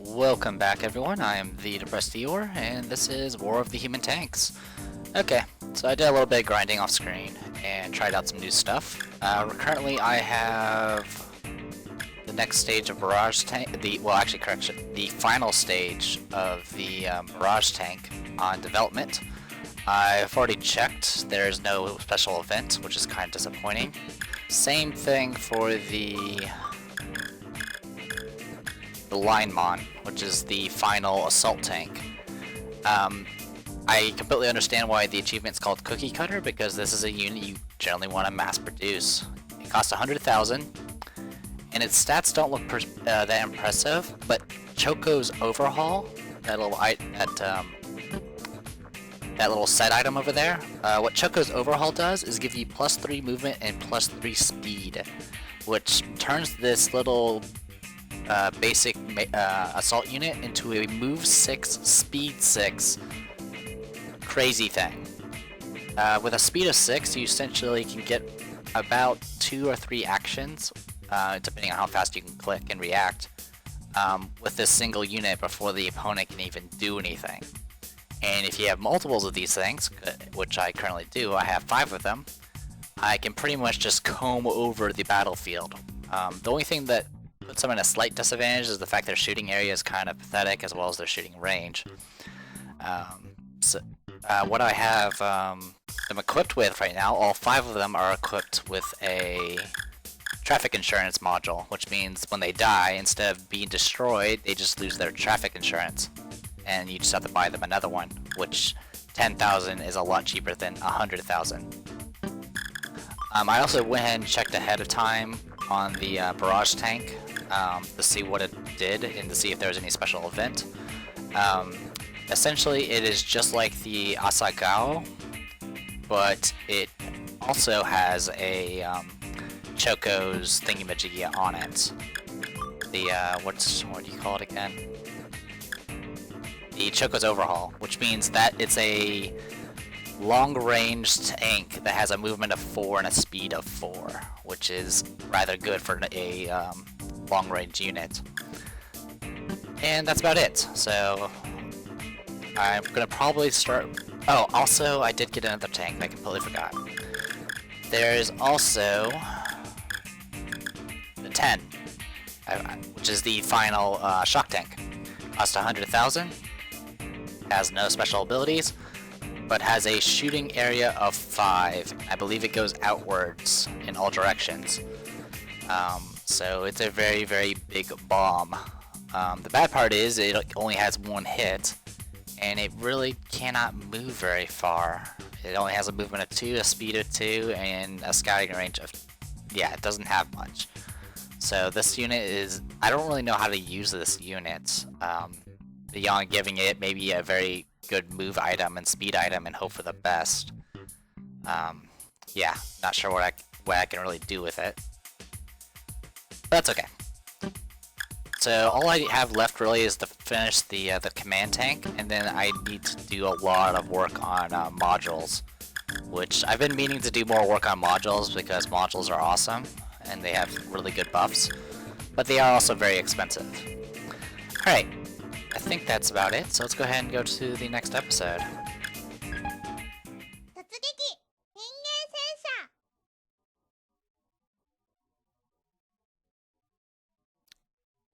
Welcome back everyone, I am the Depressed Eeyore, and this is War of the Human Tanks. Okay, so I did a little bit of grinding off screen, and tried out some new stuff. Currently I have the next stage of Barrage Tank, the final stage of the Barrage Tank on development. I've already checked, there's no special event, which is kind of disappointing. Same thing for the Linemon, which is the final assault tank. I completely understand why the achievement's called Cookie Cutter, because this is a unit you generally want to mass produce. It costs 100,000, and its stats don't look that impressive, but Choco's Overhaul, that little set item over there, what Choco's Overhaul does is give you +3 movement and +3 speed, which turns this little basic assault unit into a move 6, speed 6 crazy thing. With a speed of 6, you essentially can get about 2 or 3 actions, depending on how fast you can click and react, with this single unit before the opponent can even do anything. And if you have multiples of these things, which I currently do, I have 5 of them, I can pretty much just comb over the battlefield. The only thing that puts them in a slight disadvantage is the fact their shooting area is kind of pathetic, as well as their shooting range. What I have them equipped with right now, all 5 of them are equipped with a traffic insurance module, which means when they die, instead of being destroyed, they just lose their traffic insurance, and you just have to buy them another one, which 10,000 is a lot cheaper than 100,000. I also went ahead and checked ahead of time on the Barrage Tank to see what it did and to see if there was any special event. Essentially, it is just like the Asagao, but it also has a Choco's thingamajiggy on it. The what do you call it again? The Choco's Overhaul, which means that it's a long-range tank that has a movement of 4 and a speed of 4, which is rather good for a long-range unit. And that's about it. So I'm gonna probably start. Oh, also I did get another tank. I completely forgot. There's also the 10, which is the final shock tank. Costs 100,000. Has no special abilities, but has a shooting area of 5. I believe it goes outwards in all directions. So it's a very, very big bomb. The bad part is it only has 1 hit, and it really cannot move very far. It only has a movement of 2, a speed of 2, and a scouting range of... yeah, it doesn't have much. So this unit is... I don't really know how to use this unit. Beyond giving it maybe a very good move item and speed item and hope for the best. Yeah, not sure what I can really do with it. But that's okay. So all I have left really is to finish the command tank, and then I need to do a lot of work on modules, which I've been meaning to do more work on modules because modules are awesome and they have really good buffs, but they are also very expensive. Alright, I think that's about it, so let's go ahead and go to the next episode.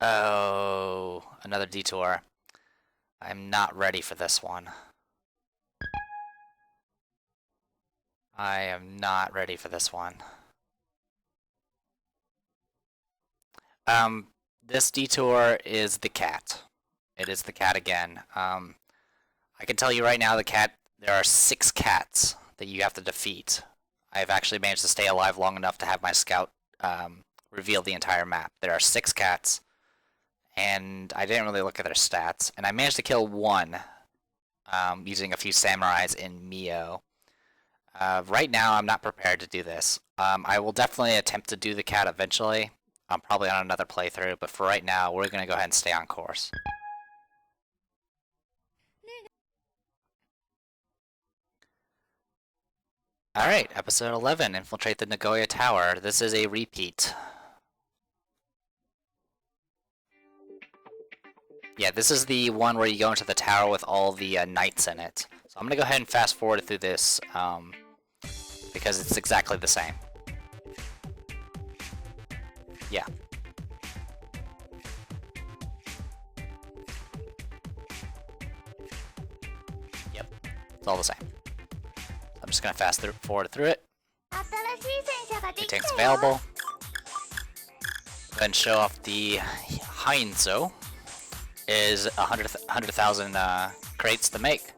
Oh, another detour. I'm not ready for this one. I am not ready for this one. This detour is the cat. It is the cat again. I can tell you right now, there are 6 cats that you have to defeat. I've actually managed to stay alive long enough to have my scout reveal the entire map. There are 6 cats, and I didn't really look at their stats, and I managed to kill 1 using a few samurais in Mio. Right now, I'm not prepared to do this. I will definitely attempt to do the cat eventually, probably on another playthrough, but for right now, we're going to go ahead and stay on course. Alright, episode 11, Infiltrate the Nagoya Tower. This is a repeat. Yeah, this is the one where you go into the tower with all the knights in it. So I'm gonna go ahead and fast forward through this because it's exactly the same. Yeah. Yep, it's all the same. I'm just gonna fast forward through it. New tanks available. Go ahead and show off the Heinzo. Is 100,000 crates to make.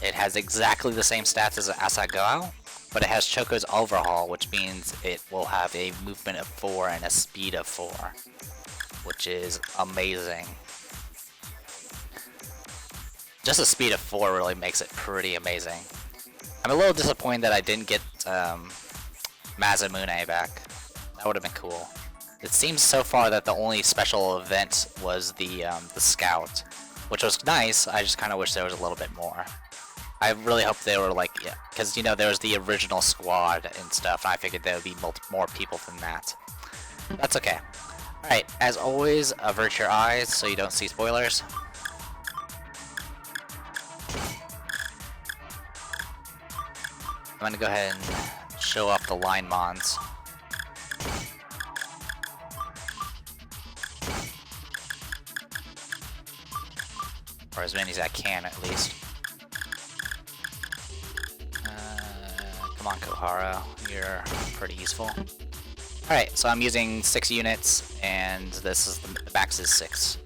It has exactly the same stats as Asagao, but it has Choco's Overhaul, which means it will have a movement of 4 and a speed of 4, which is amazing. Just a speed of 4 really makes it pretty amazing. I'm a little disappointed that I didn't get Mazamune back. That would have been cool. It seems so far that the only special event was the scout, which was nice. I just kind of wish there was a little bit more. I really hope they were like, yeah, because you know there was the original squad and stuff. And I figured there would be more people than that. That's okay. All right, as always, avert your eyes so you don't see spoilers. I'm gonna go ahead and show off the line mons. Or as many as I can, at least. Come on, Kohara. You're pretty useful. Alright, so I'm using 6 units, and this is the max is 6.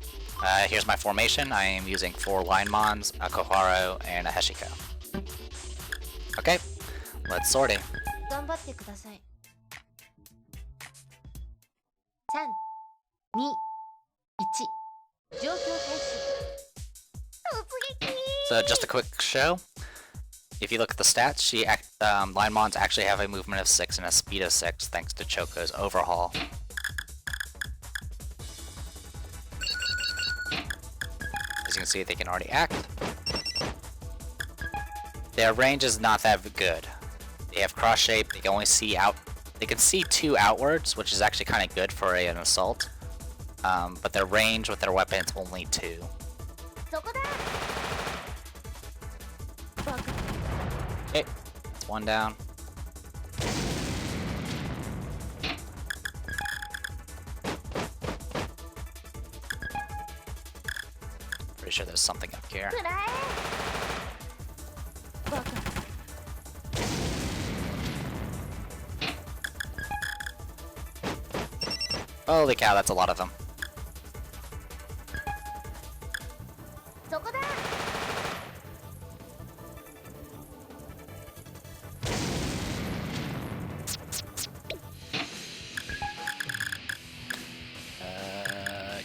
Here's my formation. I am using 4 line mons, a Koharu, and a Heshiko. Okay, let's sort it. 頑張ってください。3、2、1、状況開始。 So just a quick show. If you look at the stats, line mons actually have a movement of 6 and a speed of 6 thanks to Choco's Overhaul. As you can see, they can already act. Their range is not that good. They have cross shape. They can only see out. They can see 2 outwards, which is actually kind of good for an assault. But their range with their weapon is only 2. Okay, that's 1 down. Pretty sure there's something up here. Holy cow, that's a lot of them.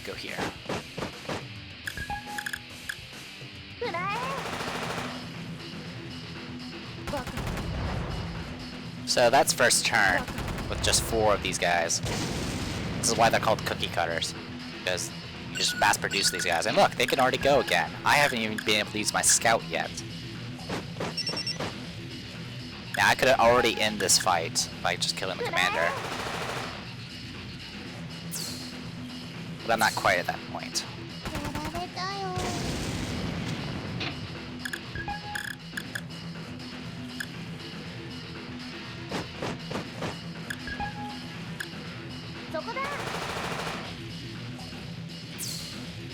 Go here. So that's first turn with just 4 of these guys. This is why they're called cookie cutters, because you just mass produce these guys. And look, they can already go again. I haven't even been able to use my scout yet. Now I could already end this fight by just killing the commander. But I'm not quite at that point.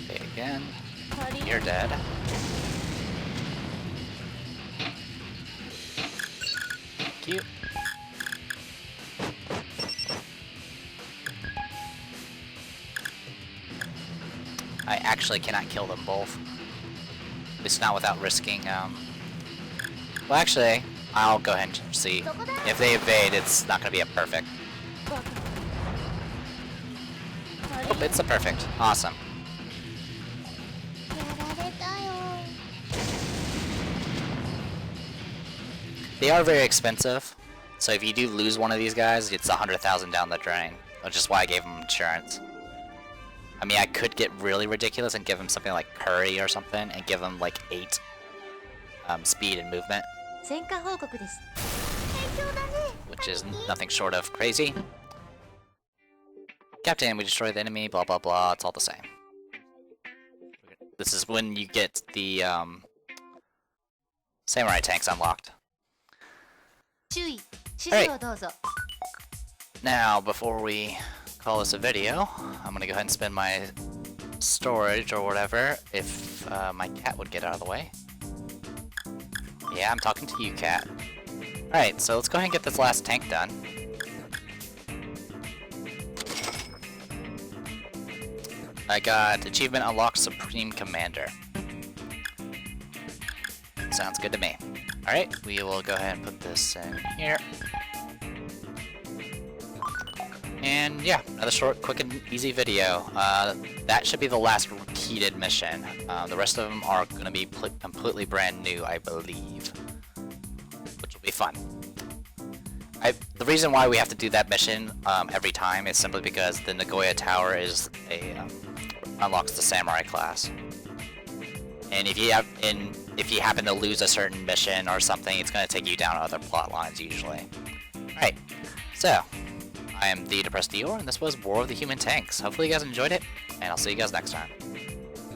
Okay, again. You're dead. Thank you. I actually cannot kill them both. At least not without risking, Well, actually, I'll go ahead and see. If they evade, it's not gonna be a perfect. Oh, it's a perfect. Awesome. They are very expensive, so if you do lose one of these guys, it's 100,000 down the drain, which is why I gave them insurance. I mean, I could get really ridiculous and give him something like Curry or something, and give him like 8 speed and movement, which is nothing short of crazy. Captain, we destroyed the enemy, blah blah blah, it's all the same. this is when you get the samurai tanks unlocked. 注意、指示をどうぞ。 Now, before we call this a video, I'm gonna go ahead and spend my storage or whatever if my cat would get out of the way. Yeah, I'm talking to you, cat. Alright, so let's go ahead and get this last tank done. I got achievement unlocked Supreme Commander. Sounds good to me. Alright, we will go ahead and put this in here. And yeah, another short, quick, and easy video. That should be the last repeated mission. The rest of them are going to be completely brand new, I believe. Which will be fun. The reason why we have to do that mission every time is simply because the Nagoya Tower is unlocks the Samurai class. And if you happen to lose a certain mission or something, it's going to take you down other plot lines usually. Alright, so I am the Depressed Eeyore, and this was War of the Human Tanks. Hopefully you guys enjoyed it, and I'll see you guys next time.